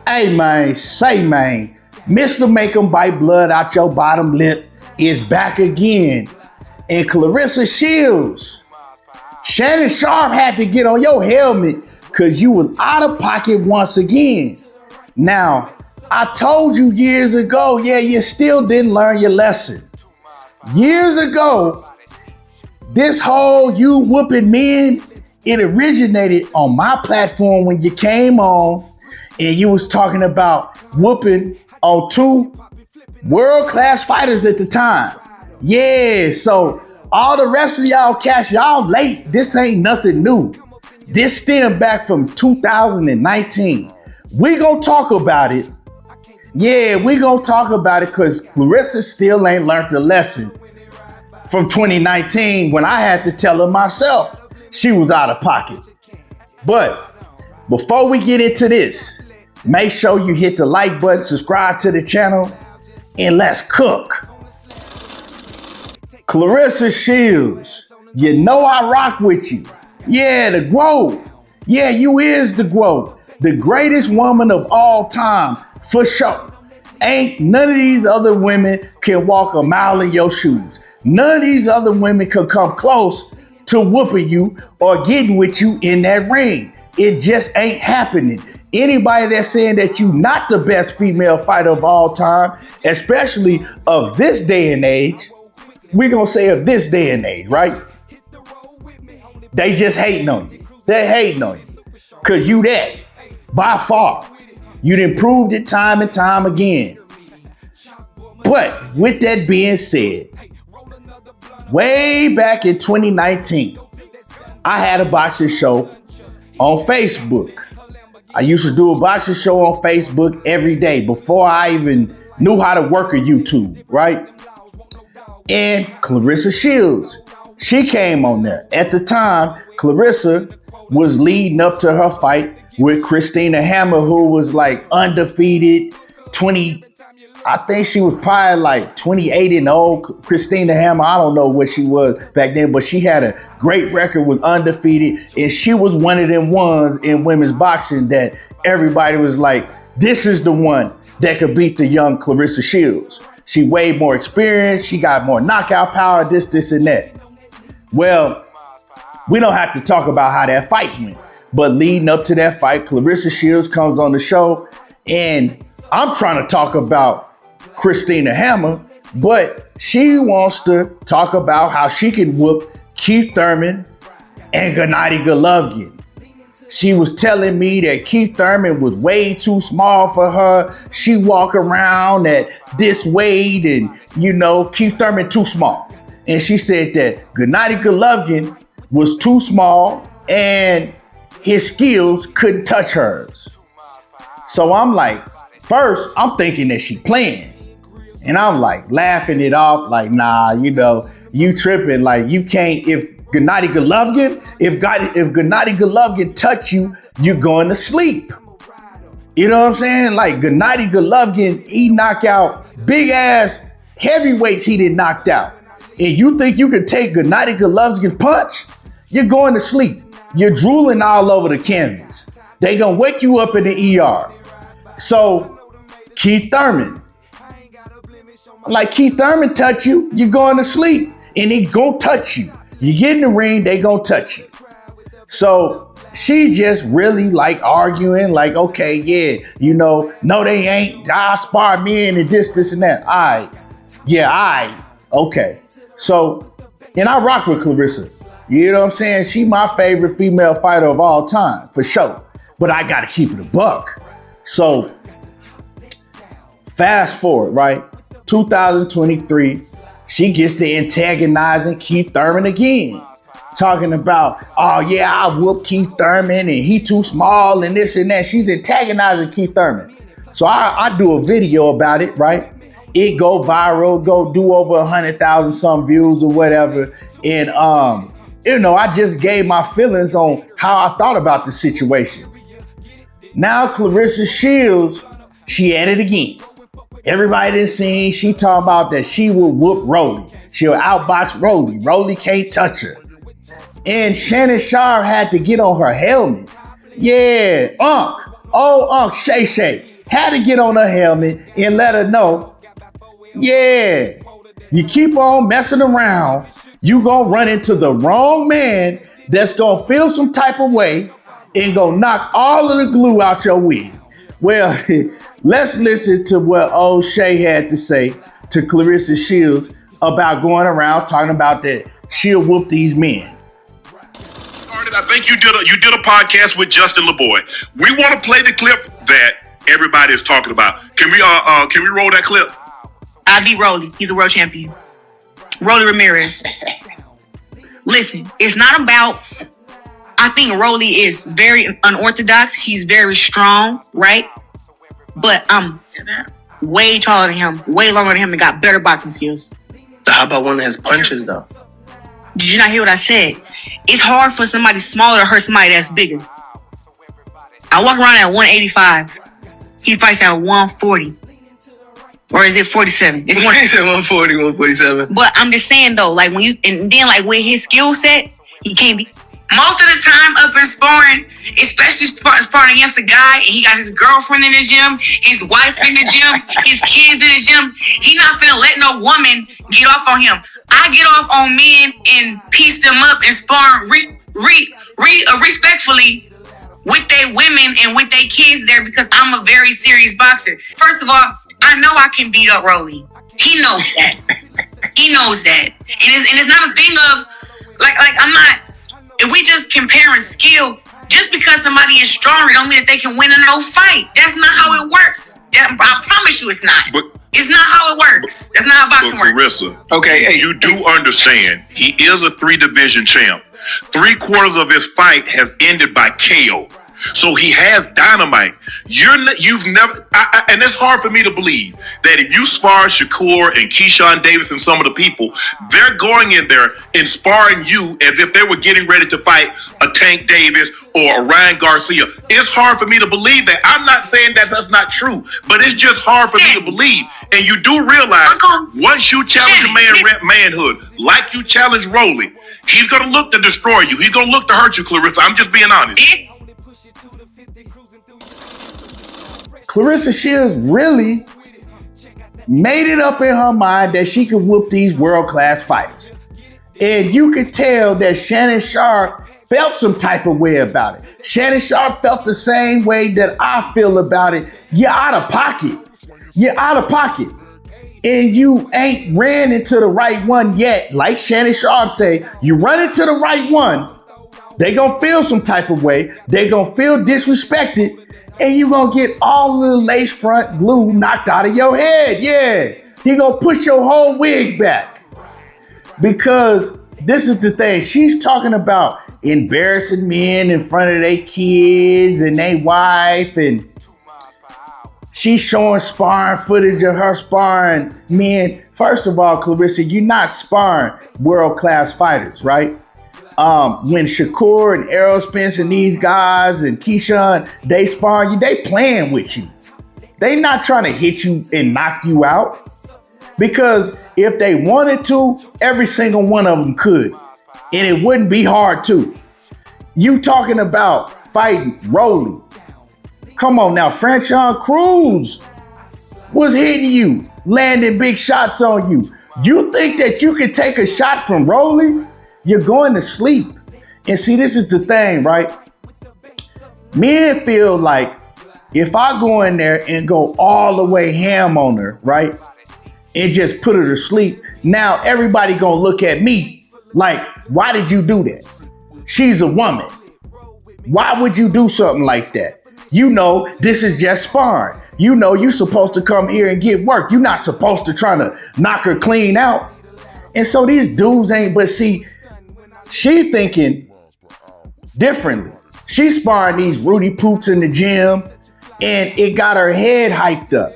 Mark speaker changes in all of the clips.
Speaker 1: Hey man, say man, Mr. Make 'em bite blood out your bottom lip is back again. And Claressa Shields, Shannon Sharp had to get on your helmet because you was out of pocket once again. Now, I told you years ago, yeah, you still didn't learn your lesson. Years ago, this whole you whooping men, it originated on my platform when you came on and you was talking about whooping on two world-class fighters at the time. Yeah, so all the rest of y'all cats, y'all late. This ain't nothing new. This stemmed back from 2019. We gonna talk about it. Yeah, we gonna talk about it because Claressa still ain't learned the lesson from 2019 when I had to tell her myself she was out of pocket. But before we get into this, make sure you hit the like button, subscribe to the channel, and let's cook. Claressa Shields, you know I rock with you. Yeah, the GOAT. Yeah, you is the GOAT. The greatest woman of all time, for sure. Ain't none of these other women can walk a mile in your shoes. None of these other women can come close to whooping you or getting with you in that ring. It just ain't happening. Anybody that's saying that you not the best female fighter of all time, especially of this day and age, we're gonna say of this day and age, right? They just hating on you. They hating on you. Cause you that, by far. You done proved it time and time again. But with that being said, way back in 2019, I had a boxing show on Facebook. I used to do a boxing show on Facebook every day before I even knew how to work a YouTube, right? And Claressa Shields, she came on there. At the time, Claressa was leading up to her fight with Christina Hammer, who was like undefeated, I think she was probably like 28-0. Christina Hammer, I don't know what she was back then, but she had a great record, was undefeated, and she was one of them ones in women's boxing that everybody was like, this is the one that could beat the young Claressa Shields. She way more experience, she got more knockout power, this, and that. Well, we don't have to talk about how that fight went, but leading up to that fight, Claressa Shields comes on the show, and I'm trying to talk about Christina Hammer, but she wants to talk about how she can whoop Keith Thurman and Gennady Golovkin. She was telling me that Keith Thurman was way too small for her. She walk around at this weight and, you know, Keith Thurman too small. And she said that Gennady Golovkin was too small and his skills couldn't touch hers. So I'm like, first, I'm thinking that she playing. And I'm like laughing it off, like, nah, you know, you tripping. Like, you can't, if Gennady Golovkin, if Gennady Golovkin touch you, you're going to sleep. You know what I'm saying? Like, Gennady Golovkin, he knock out big ass heavyweights he did knocked out. And you think you can take Gennady Golovkin's punch? You're going to sleep. You're drooling all over the canvas. They gonna wake you up in the ER. So, Keith Thurman. Like, Keith Thurman touch you, you're going to sleep. And he gonna touch you. You get in the ring, they gonna touch you. So she just really like arguing, like, okay, yeah, you know, no, they ain't. I spar men and this, and that. All right. Yeah, all right. Okay. So, and I rock with Claressa. You know what I'm saying? She my favorite female fighter of all time, for sure. But I gotta keep it a buck. So, fast forward, right? 2023, she gets to antagonizing Keith Thurman again. Talking about, oh yeah, I whoop Keith Thurman and he too small and this and that. She's antagonizing Keith Thurman. So I do a video about it, right? It go viral, go do over 100,000 some views or whatever. And, you know, I just gave my feelings on how I thought about the situation. Now Claressa Shields, she at it again. Everybody done seen, she talking about that she will whoop Rolly. She'll outbox Rolly. Rolly can't touch her. And Shannon Sharp had to get on her helmet. Yeah, Unc, old Unc Shay Shay. had to get on her helmet and let her know, yeah, you keep on messing around, you gonna run into the wrong man that's gonna feel some type of way and gonna knock all of the glue out your wig. Well, let's listen to what old Shay had to say to Claressa Shields about going around talking about that she'll whoop these men.
Speaker 2: I think you did a podcast with Justin LeBoy. We want to play the clip that everybody is talking about. Can we roll that clip?
Speaker 3: I beat Rolly. He's a world champion. Rolly Ramirez. Listen, it's not about. I think Rolly is very unorthodox. He's very strong, right? But I'm way taller than him, way longer than him, and got better boxing skills.
Speaker 4: How about one that has punches, though?
Speaker 3: Did you not hear what I said? It's hard for somebody smaller to hurt somebody that's bigger. I walk around at 185. He fights at 140. Or is it 47? It's
Speaker 4: 140, 147.
Speaker 3: But I'm just saying, though, like when you, and then like with his skill set, he can't be. Most of the time up in sparring, especially sparring against a guy, and he got his girlfriend in the gym, his wife in the gym, his kids in the gym, he not finna let no woman get off on him. I get off on men and piece them up and spar respectfully with their women and with their kids there because I'm a very serious boxer. First of all, I know I can beat up Rolly. He knows that. He knows that. And it's not a thing of, like I'm not, if we just comparing skill, just because somebody is stronger don't mean that they can win in no fight. That's not how it works. I promise you it's not. It's not how it works. That's not how boxing works.
Speaker 2: Claressa, okay, you do understand he is a 3-division champ. 3/4 of his fight has ended by KO. So he has dynamite. You've never, and it's hard for me to believe that if you spar Shakur and Keyshawn Davis and some of the people, they're going in there and sparring you as if they were getting ready to fight a Tank Davis or a Ryan Garcia. It's hard for me to believe that. I'm not saying that that's not true, but it's just hard for me to believe. And you do realize once you challenge a manhood, like you challenge Rolly, he's going to look to destroy you. He's going to look to hurt you, Claressa. I'm just being honest.
Speaker 1: Claressa Shields really made it up in her mind that she could whoop these world-class fighters. And you could tell that Shannon Sharp felt some type of way about it. Shannon Sharp felt the same way that I feel about it. You're out of pocket. You're out of pocket. And you ain't ran into the right one yet. Like Shannon Sharp say, you run into the right one, they gonna feel some type of way. They gonna feel disrespected. And you gonna get all of the lace front glue knocked out of your head. Yeah, he gonna push your whole wig back. Because this is the thing, she's talking about embarrassing men in front of their kids and their wife, and she's showing sparring footage of her sparring men. First of all, Claressa, you're not sparring world-class fighters, right? When Shakur and Errol Spence and these guys and Keyshawn, they sparring you, they playing with you. They not trying to hit you and knock you out. Because if they wanted to, every single one of them could. And it wouldn't be hard to. You talking about fighting Rolly. Come on now, Franchon Cruz was hitting you, landing big shots on you. You think that you can take a shot from Rolly? You're going to sleep. And see, this is the thing, right? Men feel like if I go in there and go all the way ham on her, right? And just put her to sleep, now everybody gonna look at me like, why did you do that? She's a woman. Why would you do something like that? You know, this is just sparring. You know, you're supposed to come here and get work. You're not supposed to try to knock her clean out. And so these dudes ain't, but see, she thinking differently. She's sparring these Rudy Poots in the gym and it got her head hyped up.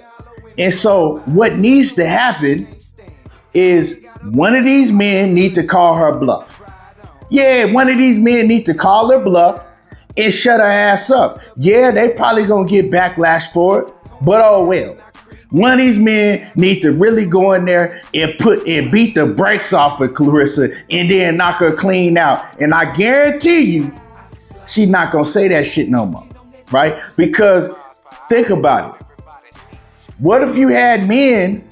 Speaker 1: And so what needs to happen is one of these men need to call her bluff. Yeah, one of these men need to call her bluff and shut her ass up. Yeah, they probably gonna get backlash for it, but oh well. One of these men need to really go in there and beat the brakes off of Claressa and then knock her clean out. And I guarantee you, she's not gonna say that shit no more, right? Because think about it. What if you had men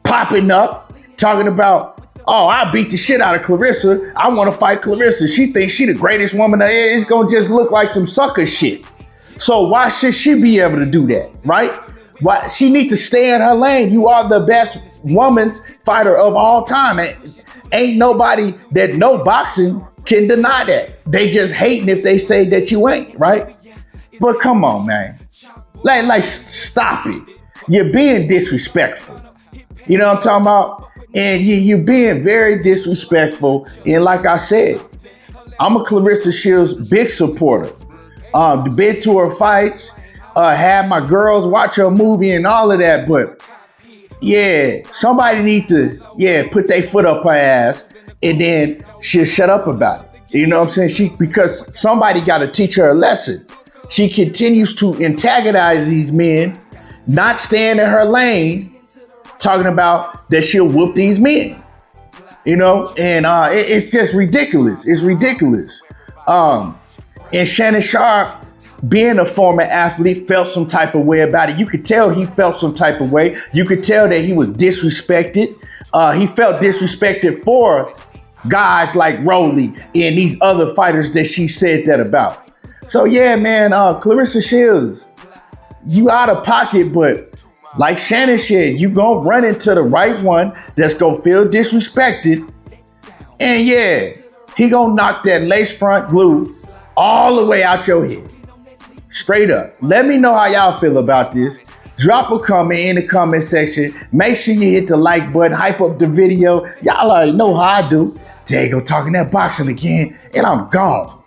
Speaker 1: popping up talking about, oh, I beat the shit out of Claressa. I want to fight Claressa. She thinks she the greatest woman. It's going to just look like some sucker shit. So why should she be able to do that, right? Why she needs to stay in her lane. You are the best women's fighter of all time. Ain't nobody that know boxing can deny that. They just hating if they say that you ain't, right? But come on, man. Like stop it. You're being disrespectful. You know what I'm talking about? And you're being very disrespectful. And like I said, I'm a Claressa Shields big supporter. Been to her fights, had my girls watch her movie and all of that. But yeah, somebody need to, put their foot up her ass and then she'll shut up about it. You know what I'm saying? Because somebody got to teach her a lesson. She continues to antagonize these men, not staying in her lane, talking about that she'll whoop these men, you know, and it's just ridiculous. It's ridiculous. And Shannon Sharp, being a former athlete, felt some type of way about it. You could tell he felt some type of way. You could tell that he was disrespected. He felt disrespected for guys like Rolly and these other fighters that she said that about. So yeah, man, Claressa Shields, you out of pocket, but like Shannon said, you gonna run into the right one that's gonna feel disrespected. And yeah, he gonna knock that lace front glue all the way out your head. Straight up. Let me know how y'all feel about this. Drop a comment in the comment section. Make sure you hit the like button, hype up the video. Y'all already know how I do. There you go, talking that boxing again, and I'm gone.